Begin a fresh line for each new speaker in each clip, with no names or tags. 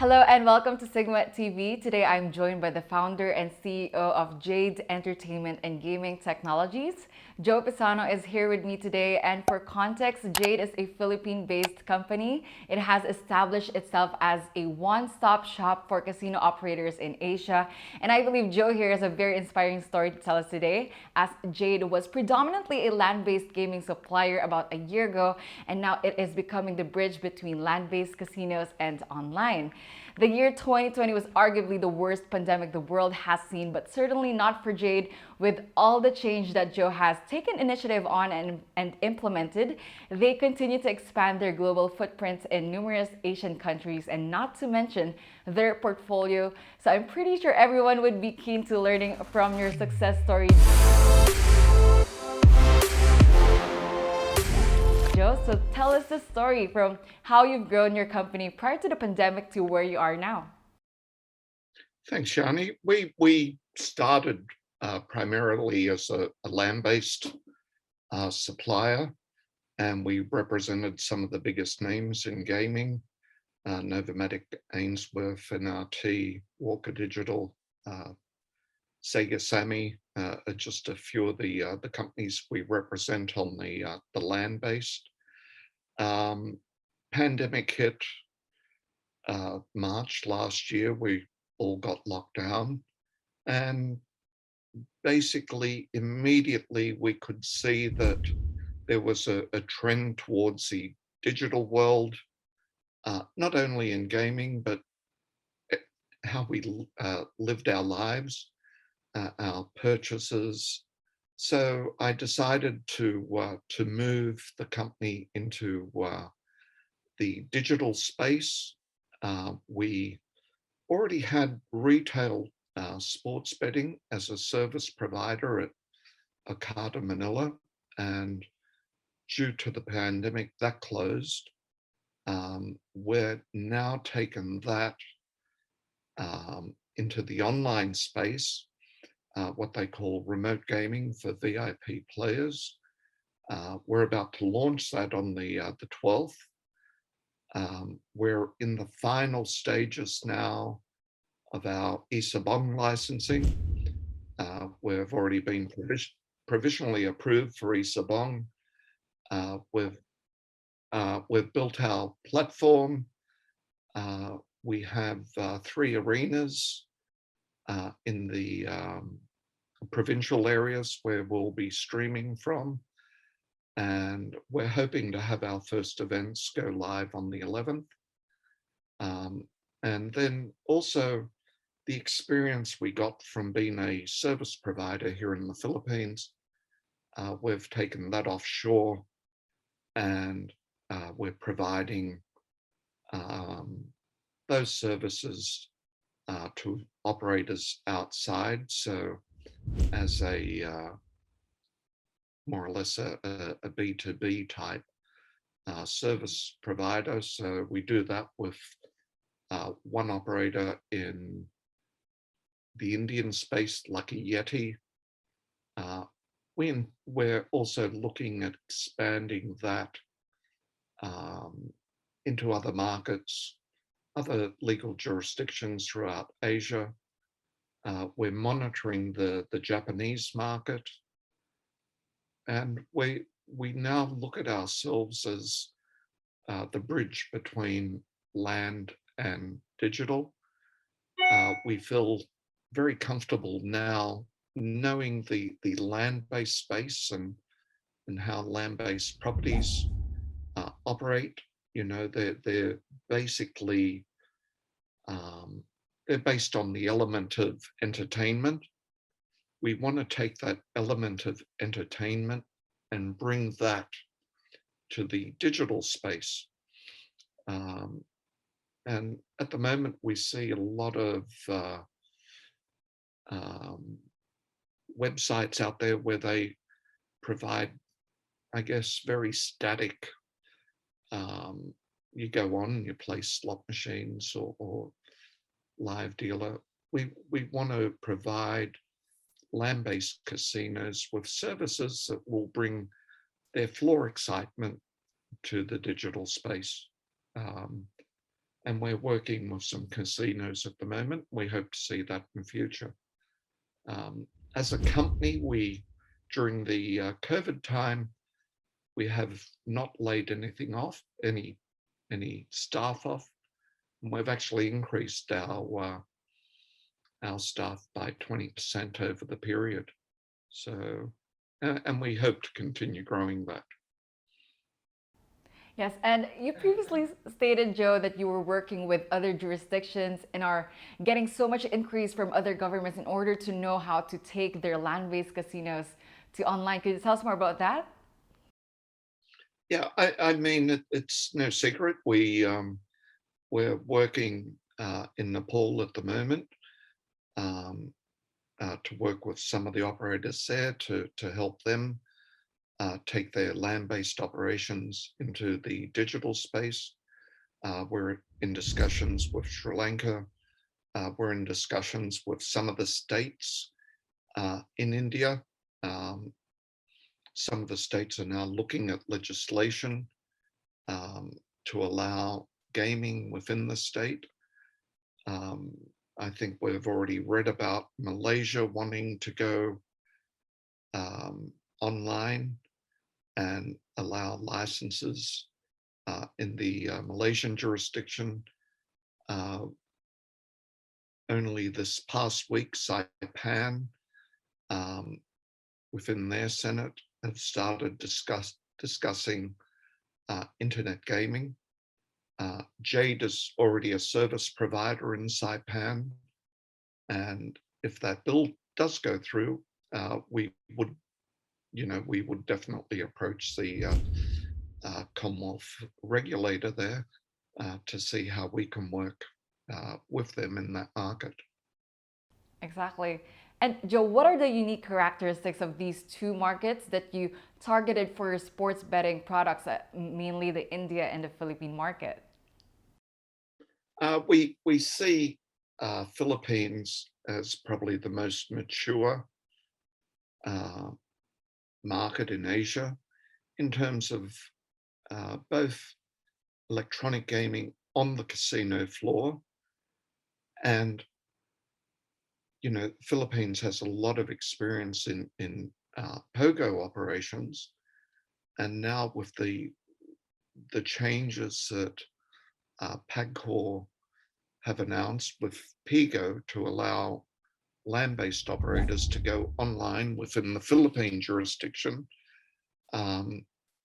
Hello and welcome to SiGMA TV. Today I'm joined by the founder and CEO of Jade Entertainment and Gaming Technologies. Joe Pisano is here with me today, and for context, Jade is a Philippine-based company. It has established itself as a one-stop shop for casino operators in Asia, and I believe Joe here has a very inspiring story to tell us today, as Jade was predominantly a land-based gaming supplier about a year ago, and now it is becoming the bridge between land-based casinos and online. The year 2020 was arguably the worst pandemic the world has seen, but certainly not for Jade. With all the change that Joe has taken initiative on and implemented, they continue to expand their global footprints in numerous Asian countries, and not to mention their portfolio. So I'm pretty sure everyone would be keen to learning from your success story, Joe. So tell us the story from how you've grown your company prior to the pandemic to where you are now.
Thanks, Shani. We started primarily as a land-based supplier, and we represented some of the biggest names in gaming: Novomatic, Ainsworth, NRT, Walker Digital, Sega Sammy, are just a few of the companies we represent on the land-based. Pandemic hit March last year. We all got locked down, and basically immediately we could see that there was a trend towards the digital world, not only in gaming, but how we lived our lives, our purchases. So I decided to move the company into the digital space. We already had retail sports betting as a service provider at Okada, Manila, and due to the pandemic, that closed. We're now taking that into the online space, what they call remote gaming for VIP players. We're about to launch that on the 12th. We're in the final stages now of our Isabong licensing. We've already been provisionally approved for Isabong. We've built our platform. We have 3 arenas in the provincial areas where we'll be streaming from, and we're hoping to have our first events go live on the 11th. And then also the experience we got from being a service provider here in the Philippines, we've taken that offshore, and we're providing those services to operators outside. So as a more or less a B2B type service provider. So we do that with one operator in the Indian space, Lucky Yeti. We're also looking at expanding that into other markets, other legal jurisdictions throughout Asia. We're monitoring the Japanese market, and we now look at ourselves as the bridge between land and digital. We feel very comfortable now knowing the land-based space and how land-based properties operate. You know, they're basically they're based on the element of entertainment. We want to take that element of entertainment and bring that to the digital space. And at the moment, we see a lot of websites out there where they provide, I guess, very static. You go on and you play slot machines or live dealer. We want to provide land-based casinos with services that will bring their floor excitement to the digital space. and we're working with some casinos at the moment. We hope to see that in the future. As a company, during the COVID time, we have not laid anything off, any staff off, and we've actually increased our staff by 20% over the period. So, and we hope to continue growing that.
Yes, and you previously stated, Joe, that you were working with other jurisdictions and are getting so much increase from other governments in order to know how to take their land-based casinos to online. Could you tell us more about that?
Yeah, I mean, it's no secret. We're working in Nepal at the moment to work with some of the operators there to help them take their land-based operations into the digital space. We're in discussions with Sri Lanka. We're in discussions with some of the states in India. Some of the states are now looking at legislation to allow gaming within the state. I think we've already read about Malaysia wanting to go online and allow licenses in the Malaysian jurisdiction. Only this past week, Saipan, within their Senate, have started discussing internet gaming. Jade is already a service provider in Saipan, and if that bill does go through, we would definitely approach the Commonwealth regulator there to see how we can work with them in that market.
Exactly. And Joe, what are the unique characteristics of these two markets that you targeted for your sports betting products, mainly the India and the Philippine market?
We see Philippines as probably the most mature market in Asia in terms of both electronic gaming on the casino floor, and Philippines has a lot of experience in pogo operations, and now with the changes that PAGCOR have announced with PIGO to allow land-based operators to go online within the Philippine jurisdiction,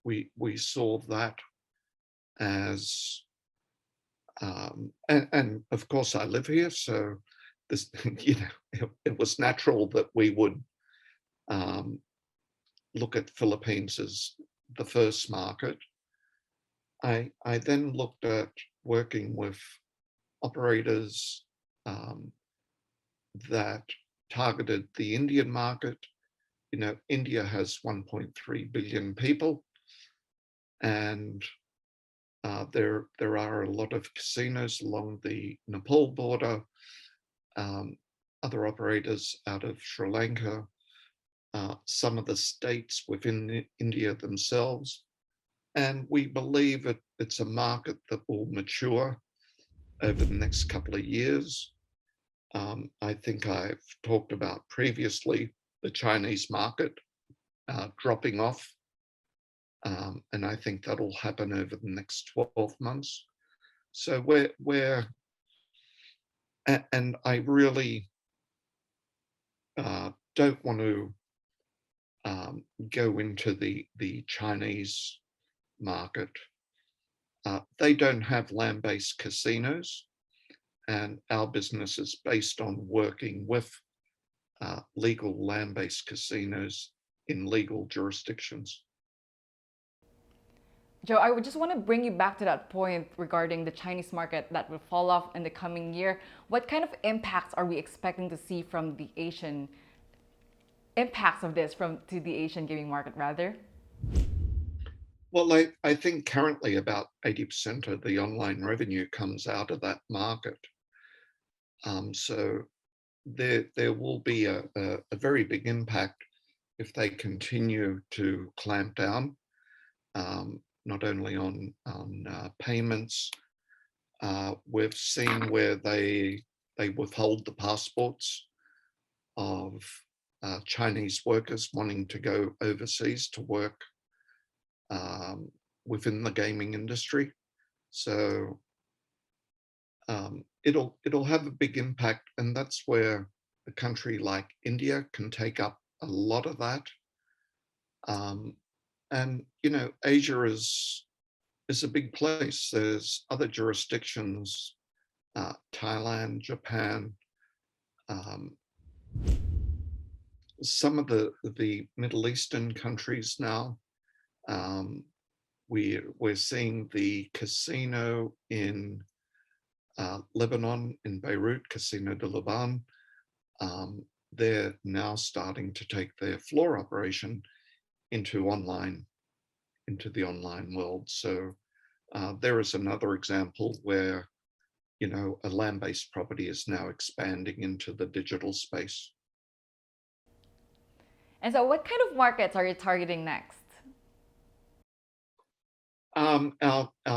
we saw that as, and of course I live here, so this, it was natural that we would look at Philippines as the first market. I then looked at working with operators that targeted the Indian market. India has 1.3 billion people, and there are a lot of casinos along the Nepal border, other operators out of Sri Lanka, some of the states within India themselves. And we believe it's a market that will mature over the next couple of years. I think I've talked about previously the Chinese market dropping off, and I think that'll happen over the next 12 months. So and I really don't want to go into the Chinese market. They don't have land-based casinos, and our business is based on working with legal land-based casinos in legal jurisdictions.
Joe, I would just want to bring you back to that point regarding the Chinese market that will fall off in the coming year. What kind of impacts are we expecting to see from the Asian impacts of this to the Asian gaming market rather?
Well, I think currently about 80% of the online revenue comes out of that market. So there will be a very big impact if they continue to clamp down, not only on payments, We've seen where they withhold the passports of Chinese workers wanting to go overseas to work within the gaming industry. So it'll have a big impact, and that's where a country like India can take up a lot of that. And Asia is a big place. There's other jurisdictions, Thailand, Japan, um, some of the Middle Eastern countries now. We're seeing the casino in Lebanon, in Beirut, Casino de Liban. They're now starting to take their floor operation into the online world. So there is another example where a land-based property is now expanding into the digital space.
And so, what kind of markets are you targeting next?
Our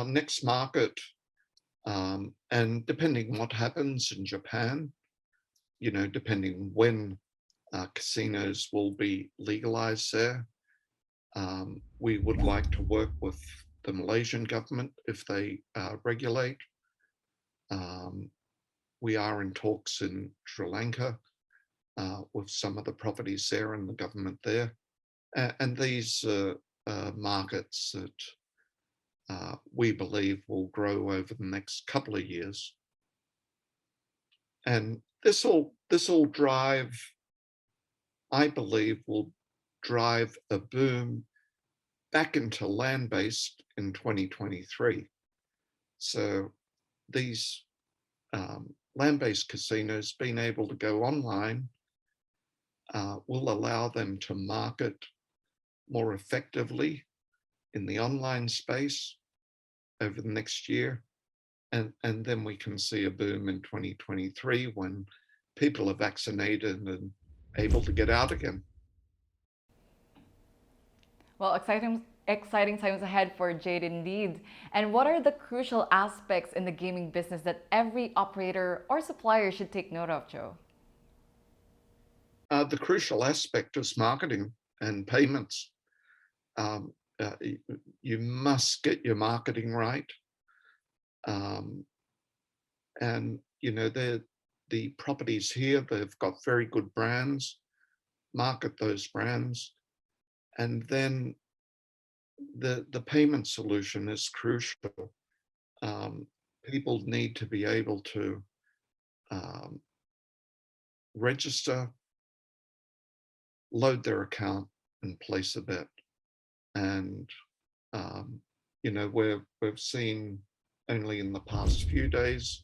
next market, and depending what happens in Japan, depending when casinos will be legalized there, we would like to work with the Malaysian government if they regulate. We are in talks in Sri Lanka with some of the properties there and the government there. And these markets that we believe will grow over the next couple of years. And this will drive, I believe, will drive a boom back into land-based in 2023. So these land-based casinos being able to go online will allow them to market more effectively in the online space over the next year. And then we can see a boom in 2023 when people are vaccinated and able to get out again.
Well, exciting times ahead for Jade indeed. And what are the crucial aspects in the gaming business that every operator or supplier should take note of, Joe?
The crucial aspect is marketing and payments. You must get your marketing right. And the properties here, they've got very good brands, market those brands. And then the payment solution is crucial. People need to be able to register, load their account, and place a bet. And we've seen only in the past few days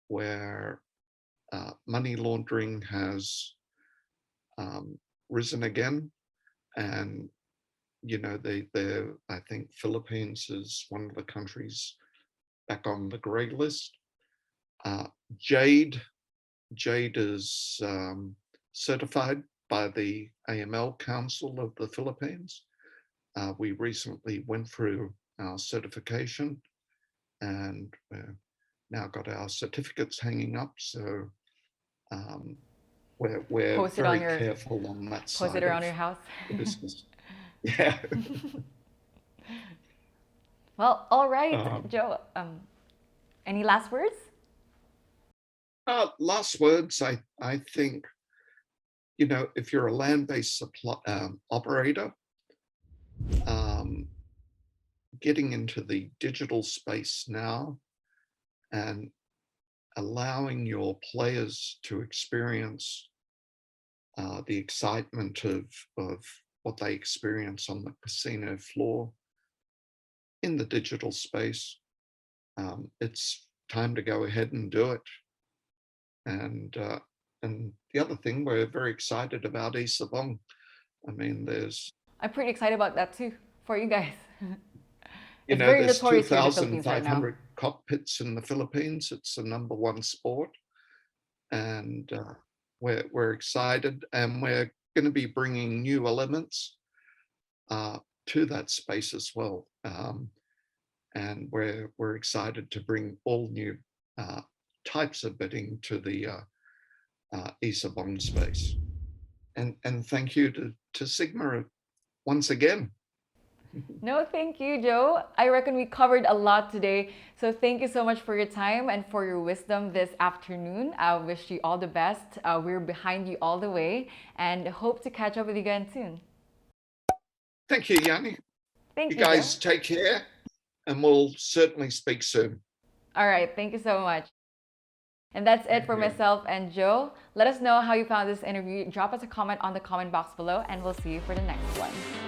where money laundering has risen again. And I think Philippines is one of the countries back on the grey list. Jade is certified by the AML Council of the Philippines. We recently went through our certification, and now got our certificates hanging up. So we're very careful on that side.
Post it around your house.
The business. Yeah.
Well, all right, Joe. Any last words?
Last words. I think, if you're a land-based operator, getting into the digital space now and allowing your players to experience the excitement of what they experience on the casino floor in the digital space, it's time to go ahead and do it. And the other thing, we're very excited about Isabong. I mean,
I'm pretty excited about that too, for you guys.
It's very notorious here in the Philippines right now. 2,500 cockpits in the Philippines. It's the #1 sport. And we're excited, and we're going to be bringing new elements to that space as well. And we're excited to bring all new types of bidding to the ESA bond space. And thank you to SiGMA once again.
No, thank you, Joe. I reckon we covered a lot today. So thank you so much for your time and for your wisdom this afternoon. I wish you all the best. We're behind you all the way and hope to catch up with you again soon.
Thank you, Yanni.
Thank
You
you,
guys
Joe.
take care, and we'll certainly speak soon.
All right, thank you so much. And that's it for myself and Joe. Let us know how you found this interview. Drop us a comment on the comment box below, and we'll see you for the next one.